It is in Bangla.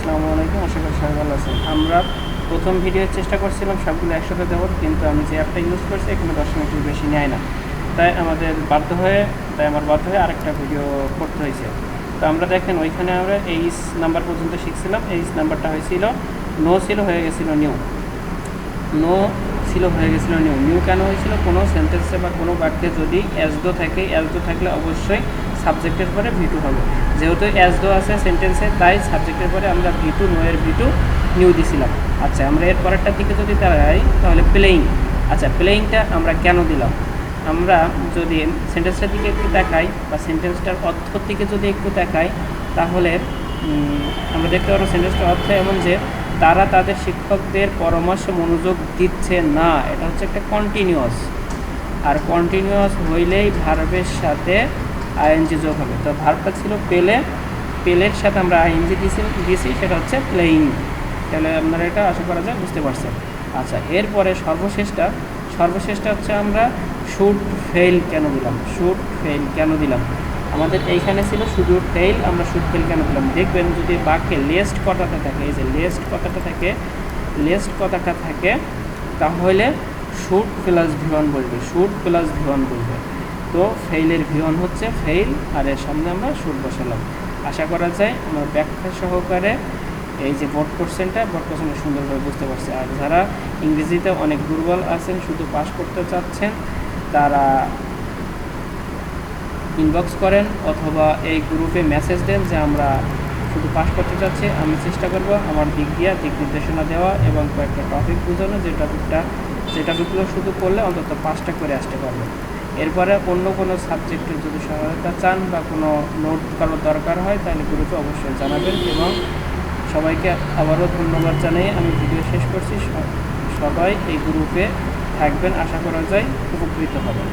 আসসালামু আলাইকুম। আশা করি সবাই ভালো আছেন। আমরা প্রথম ভিডিওর চেষ্টা করছিলাম সবগুলো একসাথে দেওয়ার, কিন্তু আমি যে অ্যাপটা ইউজ করছি এখানে 10 মিনিটের বেশি নেয় না। তাই আমার বাধ্য হয়ে আরেকটা ভিডিও করতে হয়েছে। তো আমরা দেখেন ওইখানে আমরা এইচ নাম্বার পর্যন্ত শিখছিলাম। এইচ নাম্বারটা হয়েছিল নো ছিল, হয়ে গেছিলো নিউ। নো ছিল, হয়ে গেছিলো নিউ। নিউ কেন হয়েছিল? কোনো সেন্টেন্সে বা কোনো বাক্যে যদি অ্যাজডো থাকে, অ্যাজডো থাকলে অবশ্যই সাবজেক্টের পরে ভিটু হবে। যেহেতু অ্যাজডো আছে সেন্টেন্সে, তাই সাবজেক্টের পরে আমরা ভিটু, নো এর ভিটু নিউ দিছিলাম। আচ্ছা, আমরা এর পরেরটার দিকে যদি তাকাই তাহলে প্লেইং। আচ্ছা, প্লেইংটা আমরা কেন দিলাম? আমরা যদি সেন্টেন্সটার দিকে একটু তাকাই বা সেন্টেন্সটার অর্থর দিকে যদি একটু তাকাই, তাহলে আমরা দেখতে পারবো সেন্টেন্সটার অর্থ এমন যে তারা তাদের শিক্ষকদের পরামর্শ মনোযোগ দিচ্ছে না। এটা হচ্ছে একটা কন্টিনিউয়াস, আর কন্টিনিউয়াস হইলেই ভার্বের সাথে আইএনজি যোগ হবে। তো ভার্বটা ছিল পেলে, পেলের সাথে আমরা আইএনজি দিয়েছি, সেটা হচ্ছে প্লেইং। তাহলে আপনারা এটা আশা করা যায় বুঝতে পারছেন। আচ্ছা, এরপরে সর্বশেষটা হচ্ছে আমরা শুড ফেইল কেন দিলাম? শুড ফেইল কেন দিলাম? আমাদের এইখানে ছিল শুড ফেইল, আমরা শুড ফেইল কেন দিলাম? দেখবেন যদি বাক্যে লেস্ট কথাটা থাকে, এই যে লেস্ট কথাটা থাকে তাহলে শুড প্লাস ভিওয়ান বলবে, শুড প্লাস ভিওয়ান বলবে। তো ফেইলের ভিওয়ান হচ্ছে ফেইল, আর এর সামনে আমরা শুড বসালাম। আশা করা যায় আমরা ব্যাখ্যা সহকারে এই যে বোর্ড কোশ্চেনটা সুন্দরভাবে বুঝতে পারছি। আর যারা ইংরেজিতে অনেক দুর্বল আছেন, শুধু পাস করতে চাচ্ছেন, তারা ইনবক্স করেন অথবা এই গ্রুপে মেসেজ দেন যে আমরা শুধু পাস করতে চাচ্ছি। আমি চেষ্টা করব আমার দিক নির্দেশনা দেওয়া এবং কয়েকটা টপিক বোঝানো, যে টপিকগুলো শুধু করলে অন্তত 5টা করে আসতে পারবে। এরপরে অন্য কোনো সাবজেক্টের যদি সহায়তা চান বা কোনো নোট কারোর দরকার হয় তাহলে গ্রুপে অবশ্যই জানাবেন। এবং সবাইকে আবারও ধন্যবাদ জানিয়ে আমি ভিডিও শেষ করছি। সবাই এই গ্রুপে থাকবেন, আশা করা যায় উপকৃত হবেন।